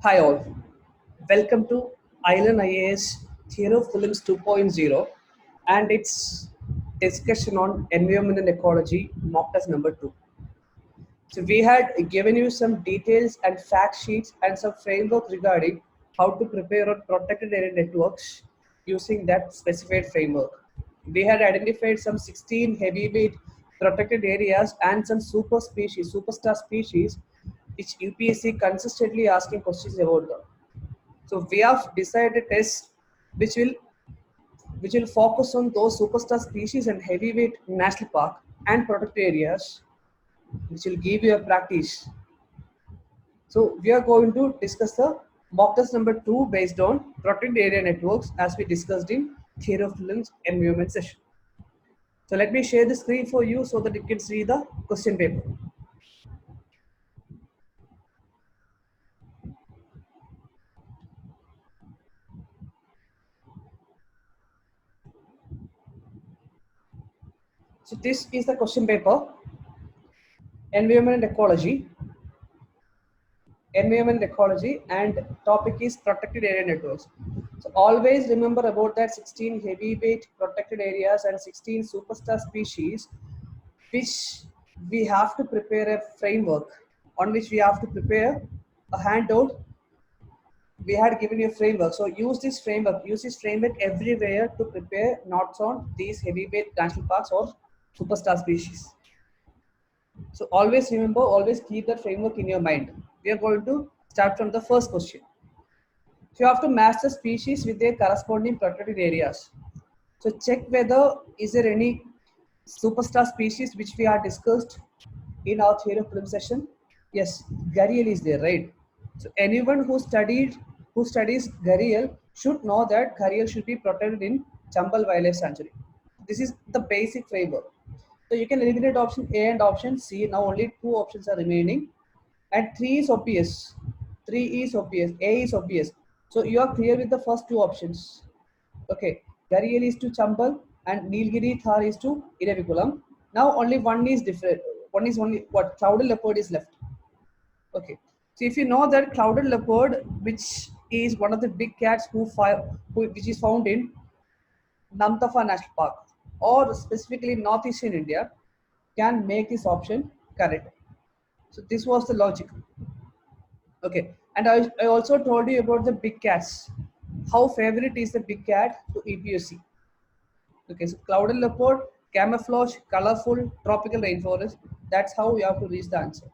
Hi all, welcome to Island IAS Theory of Films 2.0 and its discussion on environment and ecology mock test number 2. So we had given you some details and fact sheets and some framework regarding how to prepare on protected area networks using that specified framework. We had identified some 16 heavyweight protected areas and some superstar species, which UPSC consistently asking questions about them. So we have decided tests which will which will focus on those superstar species and heavyweight national park and protected areas, which will give you a practice. So we are going to discuss the mock test number 2 based on protected area networks as we discussed in Theory of Films environment session. So let me share the screen for you so that you can see the question paper. So this is the question paper, environment and ecology, and topic is protected area networks. So always remember about that 16 heavyweight protected areas and 16 superstar species, which we have to prepare a framework on which we have to prepare a handout. We had given you a framework, so use this framework everywhere to prepare notes on these heavyweight national parks or superstar species. So always remember, always keep that framework in your mind. We are going to start from the first question. So you have to match the species with their corresponding protected areas. So check whether is there any superstar species which we are discussed in our theory of film session. Yes, gharial is there, right? So anyone who studies gharial should know that gharial should be protected in Chambal Wildlife Sanctuary. This is the basic framework. So you can eliminate option A and option C. Now only two options are remaining, and three is obvious. Three is obvious. A is obvious. So you are clear with the first two options. Okay, Gharial is to Chambal and Nilgiri Thar is to Iravikulam. Now only one is different. One is only what clouded leopard is left. Okay, so if you know that clouded leopard, which is one of the big cats which is found in Namtafa National Park or specifically northeastern India, can make this option correct. So this was the logic. Okay, and I also told you about the big cats. How favorite is the big cat to EPUC? Okay, so clouded leopard, camouflage, colorful, tropical rainforest. That's how you have to reach the answer.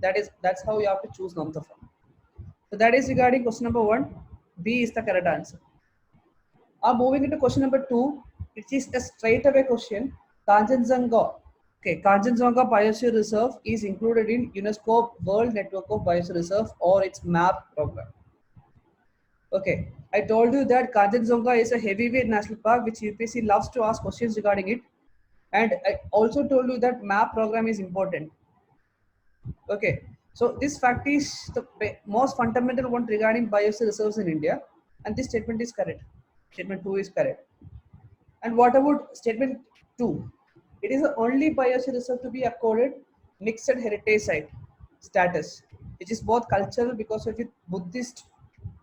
That's how you have to choose Namtafa. So that is regarding question number 1. B is the correct answer. Moving into question number 2, which is a straight away question. Kanchenjunga. Okay, Kanchenjunga Biosphere Reserve is included in UNESCO World Network of Biosphere Reserve or its MAP program. Okay, I told you that Kanchenjunga is a heavyweight national park which UPSC loves to ask questions regarding it. And I also told you that MAP program is important. Okay, so this fact is the most fundamental one regarding biosphere reserves in India, and this statement is correct. Statement 2 is correct. And what about statement 2? It is the only biosphere reserve to be accorded mixed heritage site status, which is both cultural because of its Buddhist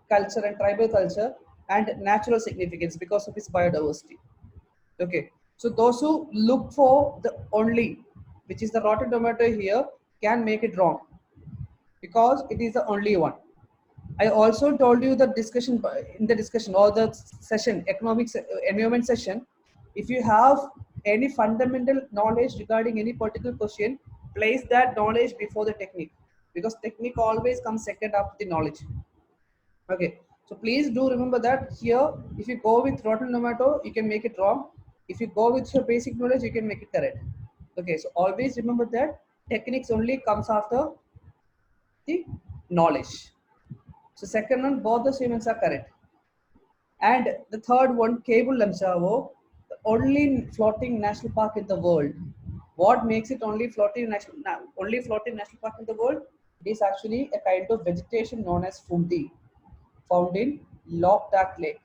culture and tribal culture, and natural significance because of its biodiversity. Okay, so those who look for the only, which is the rotten tomato here, can make it wrong because it is the only one. I also told you the discussion in the discussion or the session, environment session. If you have any fundamental knowledge regarding any particular question, place that knowledge before the technique, because technique always comes second after the knowledge. Okay, so please do remember that here, if you go with rotten tomato, you can make it wrong. If you go with your basic knowledge, you can make it correct. Okay, so always remember that techniques only comes after the knowledge. So second one, both the statements are correct. And the third one, Cable Lamchavo, the only floating national park in the world. What makes it only floating national park in the world? It is actually a kind of vegetation known as fundi, found in Loktak Lake.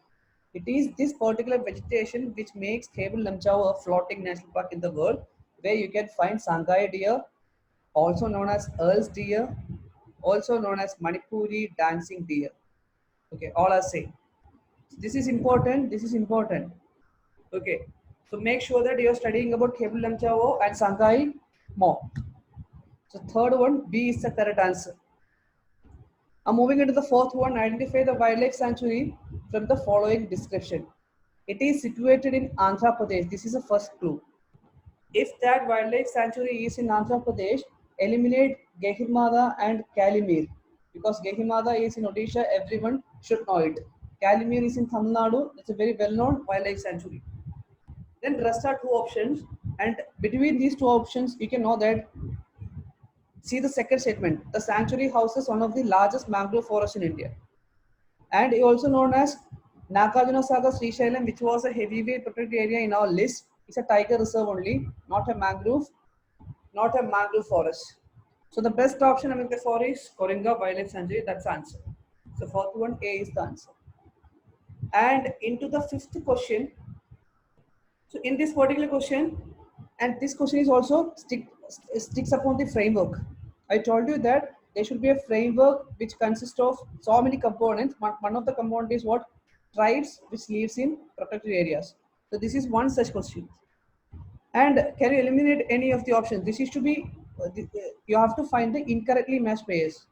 It is this particular vegetation which makes Cable Lamchao a floating national park in the world, where you can find Sangai deer, also known as Earl's deer, also known as Manipuri dancing deer. Okay, all are same. This is important. This is important. Okay, so make sure that you are studying about Kebul Lamchao and Sangay more. So third one, B is the correct answer. I'm moving into the fourth one. Identify the wildlife sanctuary from the following description. It is situated in Andhra Pradesh. This is the first clue. If that wildlife sanctuary is in Andhra Pradesh, eliminate Gehirmada and Kalimir. Because Gehirmada is in Odisha, everyone should know it. Kalimir is in Tamil Nadu. It's a very well-known wildlife sanctuary. Then rest are two options, and between these two options, you can know that. See the second statement. The sanctuary houses one of the largest mangrove forests in India, and also known as Nagarjuna Sagar Srisailam, which was a heavyweight protected area in our list. It's a tiger reserve only, not a mangrove forest. So the best option among the four is Koringa Wildlife Sanctuary. That's the answer. So fourth one, A is the answer. And into the fifth question. So in this particular question, and this question is also sticks upon the framework. I told you that there should be a framework which consists of so many components. One of the components is what? Tribes which lives in protected areas. So this is one such question. And can you eliminate any of the options? This is to be, you have to find the incorrectly matched pairs.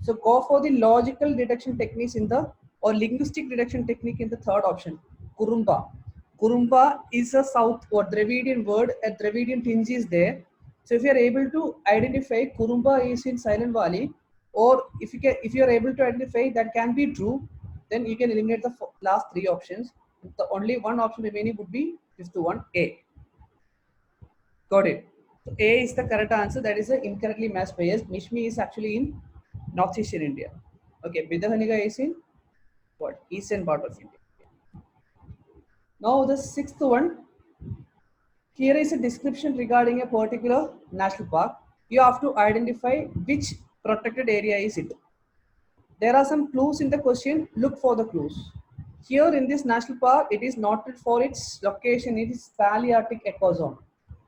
So go for the logical deduction techniques in the, or linguistic deduction technique in the third option, Kurumba. Kurumba is a South or Dravidian word, a Dravidian tinge is there. So if you are able to identify Kurumba is in Silent Valley, or if you are able to identify that can be true, then you can eliminate the last three options. The only one option remaining would be fifth one, A. Got it. So A is the correct answer. That is the incorrectly matched pairs. Mishmi is actually in northeastern India. Okay, Bidahaniga is in what? Eastern part of India. Now the sixth one. Here is a description regarding a particular national park. You have to identify which protected area is it. There are some clues in the question. Look for the clues. Here in this national park, it is noted for its location. It is Palearctic ecozone.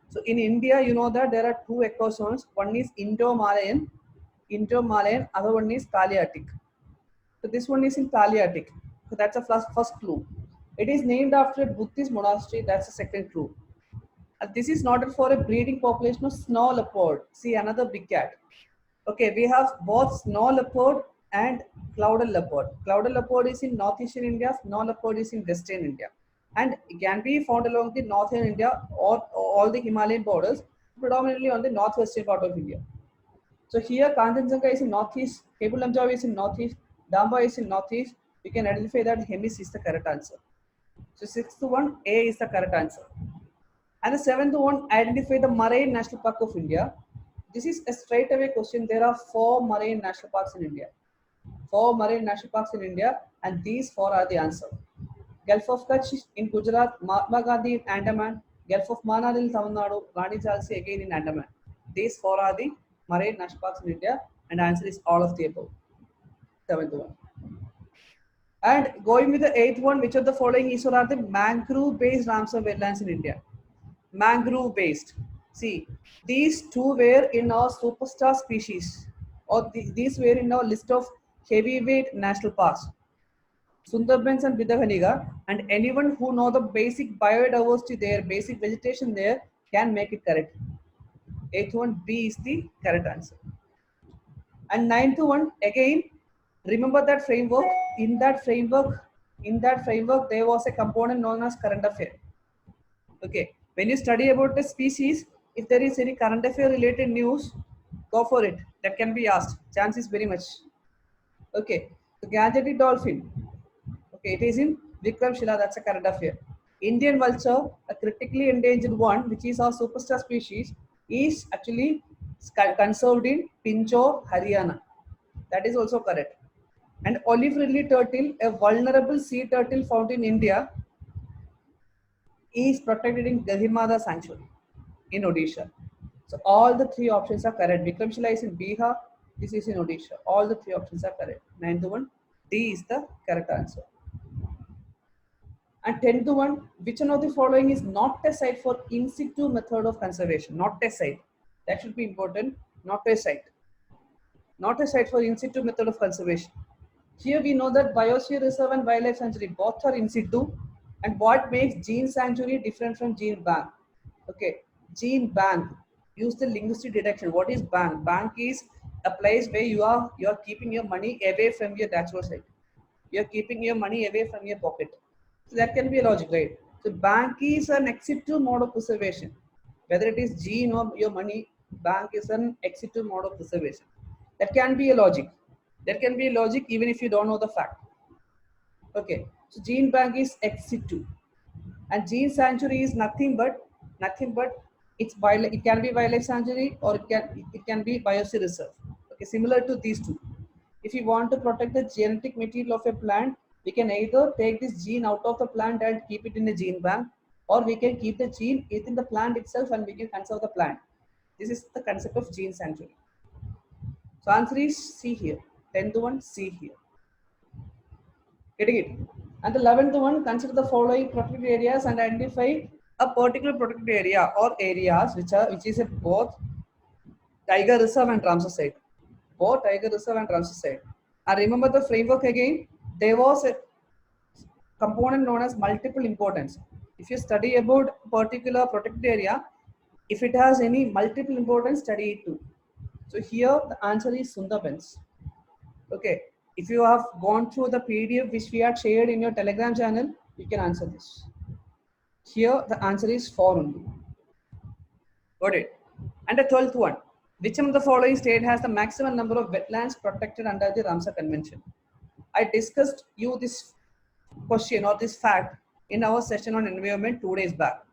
So in India, you know that there are two ecozones. One is Indo-Malayan, other one is Palearctic. So this one is in Palearctic. So that's a first clue. It is named after a Buddhist monastery. That's the second clue. And this is noted for a breeding population of snow leopard. See, another big cat. Okay, we have both snow leopard and clouded leopard. Clouded leopard is in northeastern India. Snow leopard is in western India, and it can be found along the northern India or all the Himalayan borders, predominantly on the northwestern part of India. So here Kanchenjunga is in northeast, Kebul Lamjao is in northeast, Damba is in northeast. We can identify that Hemis is the correct answer. So sixth one, A is the correct answer. And the seventh one, identify the Marine National Park of India. This is a straightaway question. There are 4 marine national parks in India. 4 marine national parks in India, and these 4 are the answer. Gulf of Kutch in Gujarat, Mahatma Gandhi in Andaman, Gulf of Mannar in Tamil Nadu, Rani Jhalsi again in Andaman. These 4 are the marine national parks in India, and the answer is all of the above. Seventh one. And going with the 8th one, which of the following is or are the mangrove-based Ramsar wetlands in India? Mangrove-based. See, these 2 were in our superstar species, or these were in our list of heavyweight national parks. Sundarbans and Bidahaniga, and anyone who know the basic biodiversity there, basic vegetation there, can make it correct. 8th one, B is the correct answer. And 9th one, again, remember that framework. In that framework, there was a component known as current affair. Okay, when you study about the species, if there is any current affair related news, go for it. That can be asked. Chance is very much. Okay, the Gangetic dolphin. Okay, it is in Vikramshila. That's a current affair. Indian vulture, a critically endangered one, which is our superstar species, is actually conserved in Pinjore, Haryana. That is also correct. And olive ridley turtle, a vulnerable sea turtle found in India, is protected in Gahimada Sanctuary in Odisha. So all the 3 options are correct. Vikramshila is in Bihar. This is in Odisha. All the 3 options are correct. 9th one, D is the correct answer. And 10th one, which one of the following is not a site for in situ method of conservation? Not a site. That should be important. Not a site. not a site for in situ method of conservation. Here we know that biosphere reserve and wildlife sanctuary both are in situ, and what makes gene sanctuary different from gene bank? Okay, gene bank use the linguistic deduction. What is bank? Bank is a place where you are keeping your money away from your natural site. You are keeping your money away from your pocket. So that can be a logic, right? So bank is an exit to mode of preservation. Whether it is gene or your money, bank is an exit to mode of preservation. That can be a logic. There can be a logic even if you don't know the fact. Okay, so gene bank is ex situ, and gene sanctuary is nothing but it can be wildlife sanctuary or it can be biosphere reserve. Okay, similar to these two. If you want to protect the genetic material of a plant, we can either take this gene out of the plant and keep it in a gene bank, or we can keep the gene within the plant itself and we can conserve the plant. This is the concept of gene sanctuary. So answer is C here. 10th one, C here. Getting it? And the 11th one, consider the following protected areas and identify a particular protected area or areas which is a both tiger reserve and Ramsar site. Both tiger reserve and Ramsar site. And remember the framework again. There was a component known as multiple importance. If you study about particular protected area, if it has any multiple importance, study it too. So here the answer is Sundarbans. Okay, if you have gone through the PDF which we had shared in your Telegram channel, you can answer this. Here the answer is 4 only. Got it? And the 12th one, which of the following state has the maximum number of wetlands protected under the Ramsar Convention? I discussed you this question or this fact in our session on environment 2 days back.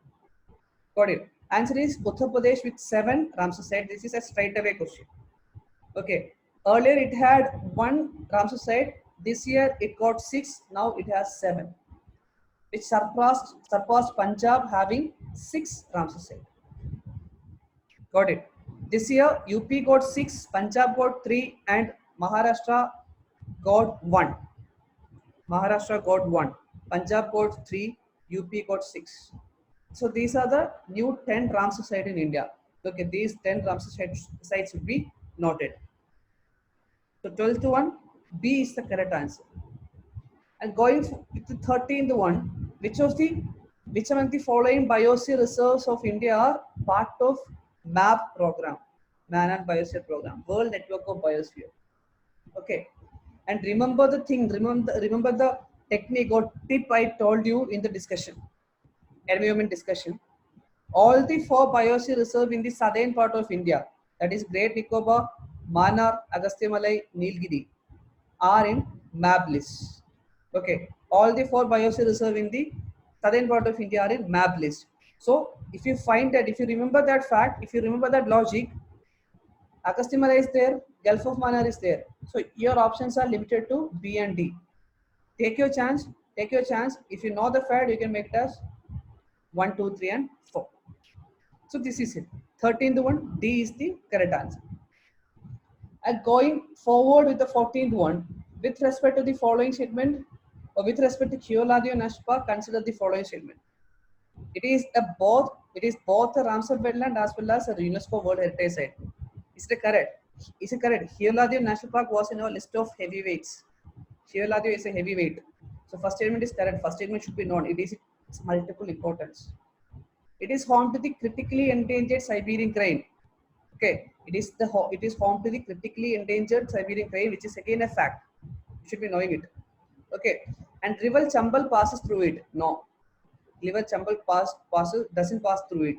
Got it? Answer is Uttar Pradesh with 7 Ramsar site. This is a straight away question. Okay. Earlier it had 1 Ramsar site. This year it got 6. Now it has 7, which surpassed Punjab having 6 Ramsar site. Got it? This year UP got 6, Punjab got 3, and Maharashtra got 1. Maharashtra got 1, Punjab got 3, UP got 6. So these are the new 10 Ramsar sites in India. Okay, these 10 Ramsar sites should be noted. So 12th one, B is the correct answer. And going with the 13th one, which among the following biosphere reserves of India are part of MAP program, Man and Biosphere program, World Network of Biosphere. Okay, and remember the thing, remember the technique or tip I told you in the discussion, environment discussion. All the 4 biosphere reserve in the southern part of India, that is Great Nicobar, Mannar, Agastyamalai, Nilgiri, are in MAP list. Okay, all the 4 biosphere reserve in the southern part of India are in MAP list. So if you find that, if you remember that fact, if you remember that logic, Agastyamalai is there, Gulf of Mannar is there. So your options are limited to B and D. Take your chance. Take your chance. If you know the fact, you can make it as 1, 2, 3, and 4. So this is it. 13th one, D is the correct answer. And going forward with the 14th one, with respect to the following statement, or with respect to Keoladeo National Park, consider the following statement. It is both a Ramsar wetland as well as a UNESCO World Heritage Site. Is it correct? Is it correct? Keoladeo National Park was in our list of heavyweights. Keoladeo is a heavyweight. So first statement is correct. First statement should be known. It is its multiple importance. It is home to the critically endangered Siberian crane. Okay, it is home to the critically endangered Siberian crane, which is again a fact. You should be knowing it. Okay, and River Chambal passes through it. No, River Chambal doesn't pass through it.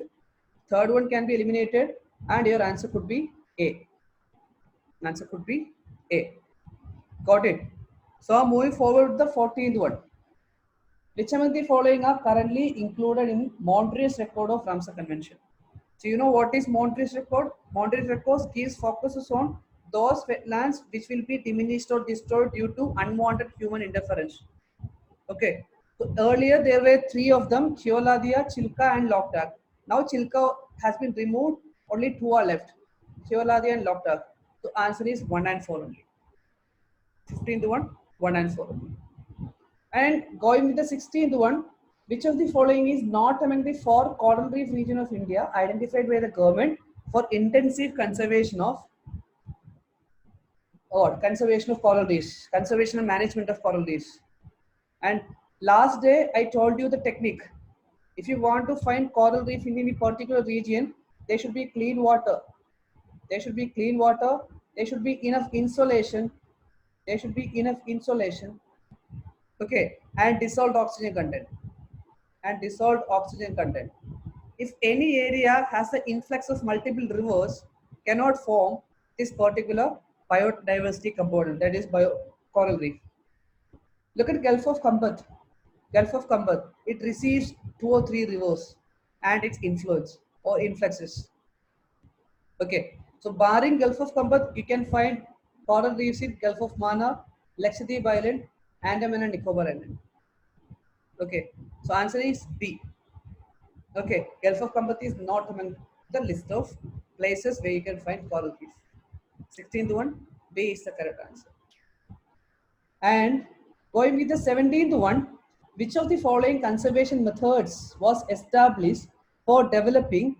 Third one can be eliminated, and your answer could be A. Answer could be A. Got it? So moving forward, the 14th one. Which among the following are currently included in Montreal's record of Ramsar Convention? So you know what is Montreal's record? Montreal's record gives focuses on those wetlands which will be diminished or destroyed due to unwanted human interference. Okay. So earlier there were 3 of them: Keoladeo, Chilka, and Loktak. Now Chilka has been removed. Only 2 are left: Keoladeo and Loktak. So answer is 1 and 4 only. 15th one, 1 and 4 only. And going with the 16th one, which of the following is not among the 4 coral reef region of India identified by the government for intensive conservation of or conservation of coral reefs, conservation and management of coral reefs. And last day I told you the technique. If you want to find coral reef in any particular region, there should be clean water. There should be clean water. There should be enough insulation. There should be enough insulation. Okay, and dissolved oxygen content. And dissolved oxygen content. If any area has an influx of multiple rivers, cannot form this particular biodiversity component, that is coral reef. Look at Gulf of Khambat. Gulf of Khambat, it receives 2 or 3 rivers and its influence or influxes. Okay, so barring Gulf of Khambat, you can find coral reefs in Gulf of Mannar, Lakshadweep Island, Andaman and Nicobar Island. Okay, so answer is B. Okay, Gulf of Khambat is not among the list of places where you can find coral reef. 16th one, B is the correct answer. And going with the 17th one, which of the following conservation methods was established for developing?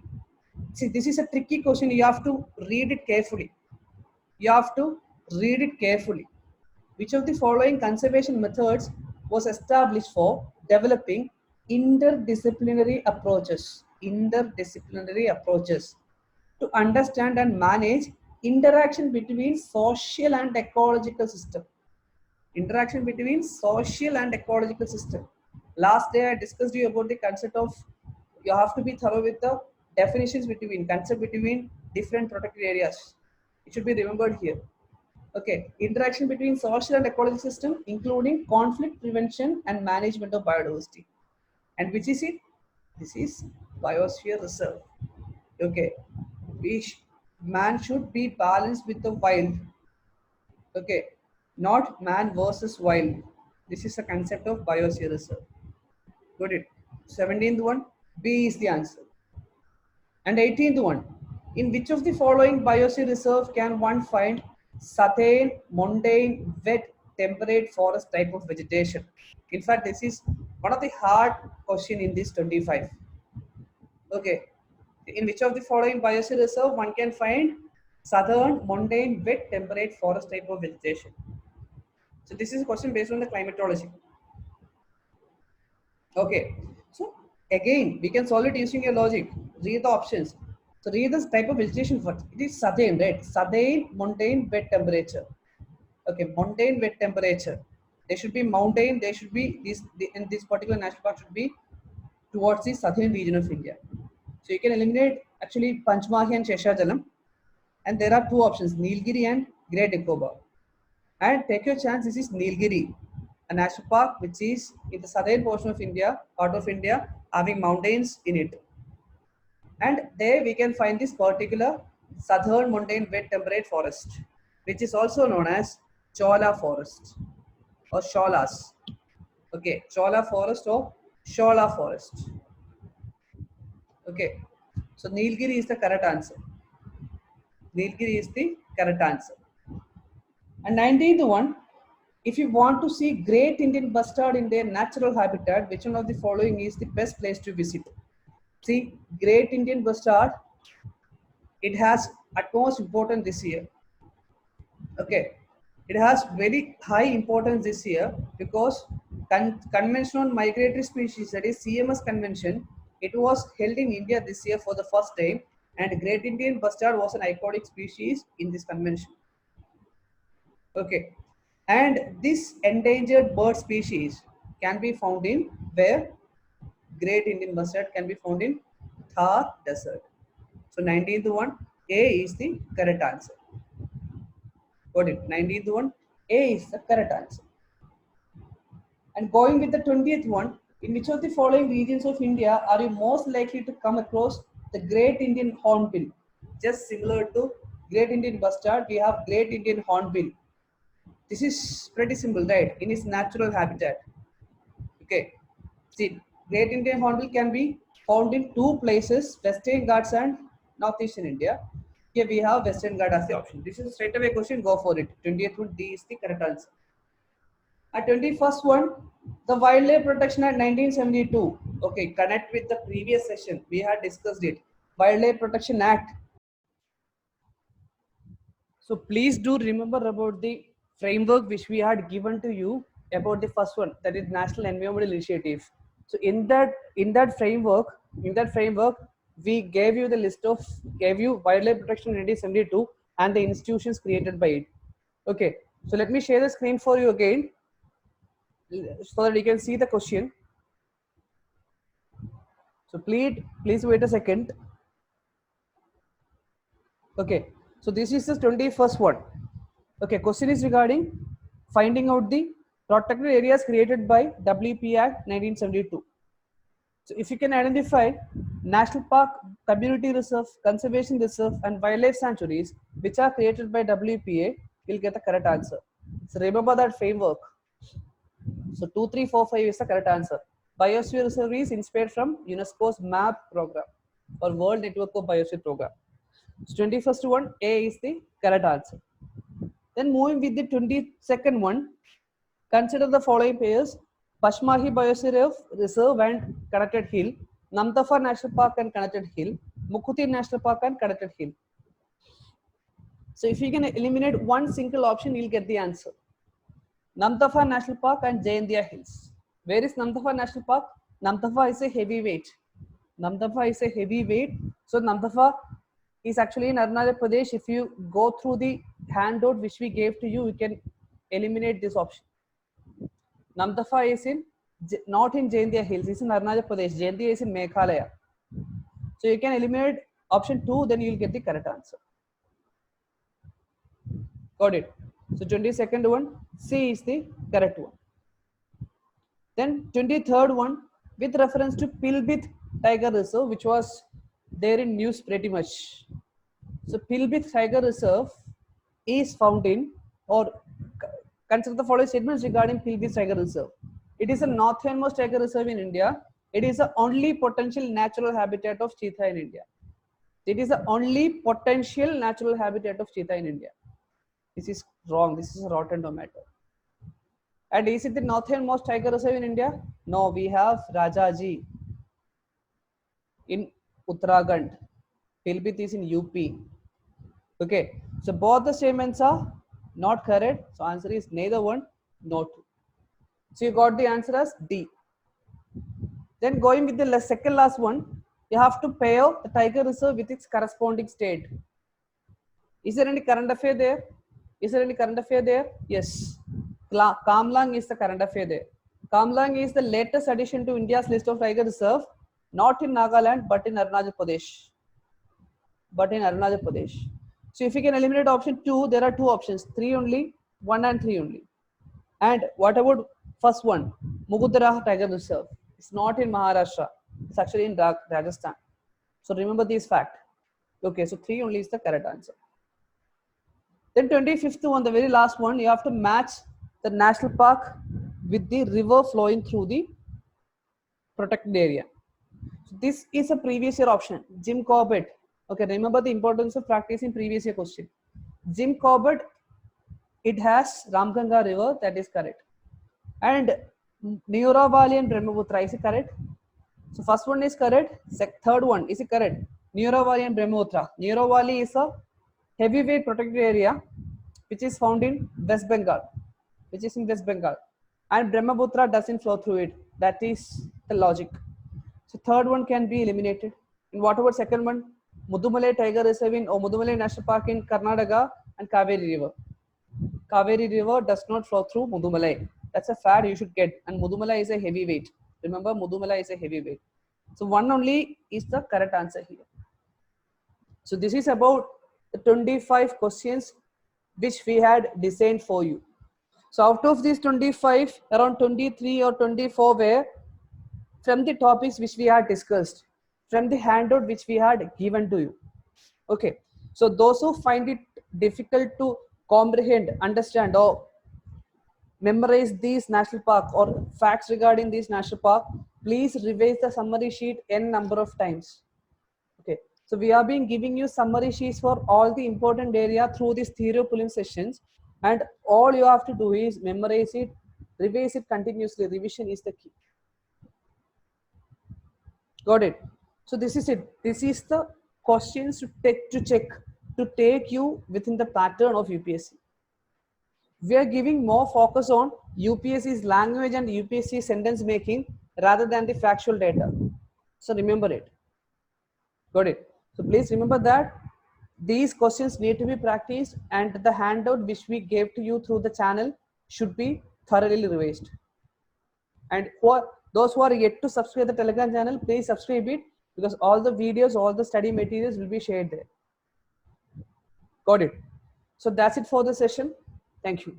See, this is a tricky question. You have to read it carefully. You have to read it carefully. Which of the following conservation methods was established for developing interdisciplinary approaches? Interdisciplinary approaches to understand and manage interaction between social and ecological system. Interaction between social and ecological system. Last day I discussed you about the concept of, you have to be thorough with the definitions between, concept between different protected areas. It should be remembered here. Okay, interaction between social and ecological system, including conflict prevention and management of biodiversity. And which is it? This is biosphere reserve. Okay, man should be balanced with the wild. Okay, not man versus wild. This is the concept of biosphere reserve. Got it? 17th one, B is the answer. And 18th one, in which of the following biosphere reserve can one find southern, montane, wet, temperate forest type of vegetation? In fact, this is one of the hard question in this 25. Okay, in which of the following biosphere reserve one can find southern, montane, wet, temperate forest type of vegetation? So this is a question based on the climatology. Okay, so again we can solve it using a logic. Read the options. So read this type of vegetation first. It is southern, right? Southern, montane, wet temperature. Okay, montane, wet temperature. There should be mountain. There should be in this particular national park should be towards the southern region of India. So you can eliminate actually Panchmahi and Sheshachalam, and there are 2 options: Nilgiri and Great Nicobar. And take your chance. This is Nilgiri, a national park which is in the southern portion of India, part of India, having mountains in it. And there we can find this particular southern montane wet temperate forest, which is also known as Chola forest or Sholas. Okay, Chola forest or Shola forest. Okay, so Nilgiri is the correct answer. Nilgiri is the correct answer. And 19th one, if you want to see great Indian bustard in their natural habitat, which one of the following is the best place to visit? See, great Indian bustard, it has utmost importance this year. Okay, it has very high importance this year because Convention on Migratory Species, that is CMS convention, it was held in India this year for the first time, and great Indian bustard was an iconic species in this convention. Okay, and this endangered bird species can be found in where? Great Indian bustard can be found in Thar Desert. So 19th one, A is the correct answer. Got it? 19th one, A is the correct answer. And going with the 20th one, in which of the following regions of India are you most likely to come across the Great Indian Hornbill? Just similar to Great Indian bustard, we have Great Indian Hornbill. This is pretty simple, right? In its natural habitat. Okay. See, Great Indian Hornbill can be found in 2 places, Western Ghats and Northeastern India. Here we have Western Ghats as the option. This is a straight away question, go for it. 20th one, D is the correct answer. At 21st one, the Wildlife Protection Act 1972. Okay, connect with the previous session. We had discussed it. Wildlife Protection Act So please do remember about the framework which we had given to you about the first one, that is National Environmental Initiative. So in that framework, we gave you the list of gave you wildlife protection in 1972 and the institutions created by it. Okay, so let me share the screen for you again so that you can see the question. So please wait a second. Okay, so this is the 21st one. Okay, question is regarding finding out the protected areas created by WP Act 1972. So if you can identify national park, community reserve, conservation reserve, and wildlife sanctuaries which are created by WPA, you'll get the correct answer. So remember that framework. So 2, 3, 4, 5 is the correct answer. Biosphere Reserve is inspired from UNESCO's MAP program or World Network of Biosphere program. So 21st one, A is the correct answer. Then moving with the 22nd one, consider the following pairs: Pachmahi Biosphere Reserve and Connected Hill, Namdapha National Park and Connected Hill, Mukhuti National Park and Connected Hill. So if you can eliminate one single option, you'll get the answer. Namdapha National Park and Jaintia Hills. Where is Namdapha National Park? Namdapha is a heavyweight. Namdapha is a heavyweight. So Namdapha is actually in Arunachal Pradesh. If you go through the handout which we gave to you, you can eliminate this option. Namdapha is in not in Jaintia Hills. It's in Arunachal Pradesh. Jaintia is in Meghalaya. So you can eliminate option 2, then you'll get the correct answer. Got it. So 22nd one, C is the correct one. Then 23rd one, with reference to Pilbit Tiger Reserve, which was there in news pretty much. So Pilbit Tiger Reserve is found in, or consider the following statements regarding Pilbit Tiger Reserve. It is the northernmost tiger reserve in India. It is the only potential natural habitat of cheetah in India. It is the only potential natural habitat of cheetah in India. This is wrong. This is a rotten tomato. And is it the northernmost tiger reserve in India? No, we have Rajaji in Uttarakhand. Pilbit is in UP. Okay, so both the statements are not correct. So answer is neither one, no two. So you got the answer as D. Then going with the second last one, you have to pair the tiger reserve with its corresponding state. Is there any current affair there? Is there any current affair there? Yes. Kamlang is the current affair there. Kamlang is the latest addition to India's list of tiger reserve, not in Nagaland, but in Arunachal Pradesh. So if you can eliminate option 2, there are two options, 3 only, 1 and 3 only. And what about first one, Mugudara Tiger Reserve? It's not in Maharashtra. It's actually in Rajasthan. So remember this fact. Okay, so 3 only is the correct answer. Then 25th one, the very last one, you have to match the national park with the river flowing through the protected area. So this is a previous year option. Jim Corbett. Okay, remember the importance of practicing previous year question. Jim Corbett, it has Ramganga River, that is correct. And Neora Valley and Brahmaputra, is it correct? So first one is correct. Third one, is it correct? Neora Valley and Brahmaputra. Neora Valley is a heavyweight protected area which is found in West Bengal. And Brahmaputra doesn't flow through it. That is the logic. So third one can be eliminated. And what about second one? Mudumalai Tiger Reserve or Mudumalai National Park in Karnataka and Kaveri River. Kaveri River does not flow through Mudumalai. That's a fact you should get. And Mudumalai is a heavyweight. Remember, Mudumalai is a heavyweight. So one only is the correct answer here. So this is about the 25 questions which we had designed for you. So out of these 25, around 23 or 24 were from the topics which we had discussed, from the handout which we had given to you. Okay, so those who find it difficult to comprehend, understand, or memorize these national park or facts regarding this national park, please revise the summary sheet n number of times. Okay, so we have been giving you summary sheets for all the important area through these theory prelim sessions, and all you have to do is memorize it, revise it continuously. Revision is the key. Got it? So this is it. This is the questions to check to take you within the pattern of UPSC. We are giving more focus on UPSC's language and UPSC sentence making rather than the factual data. So remember it. Got it? So please remember that these questions need to be practiced, and the handout which we gave to you through the channel should be thoroughly revised. And for those who are yet to subscribe the Telegram channel, please subscribe it, because all the videos, all the study materials will be shared there. Got it? So that's it for the session. Thank you.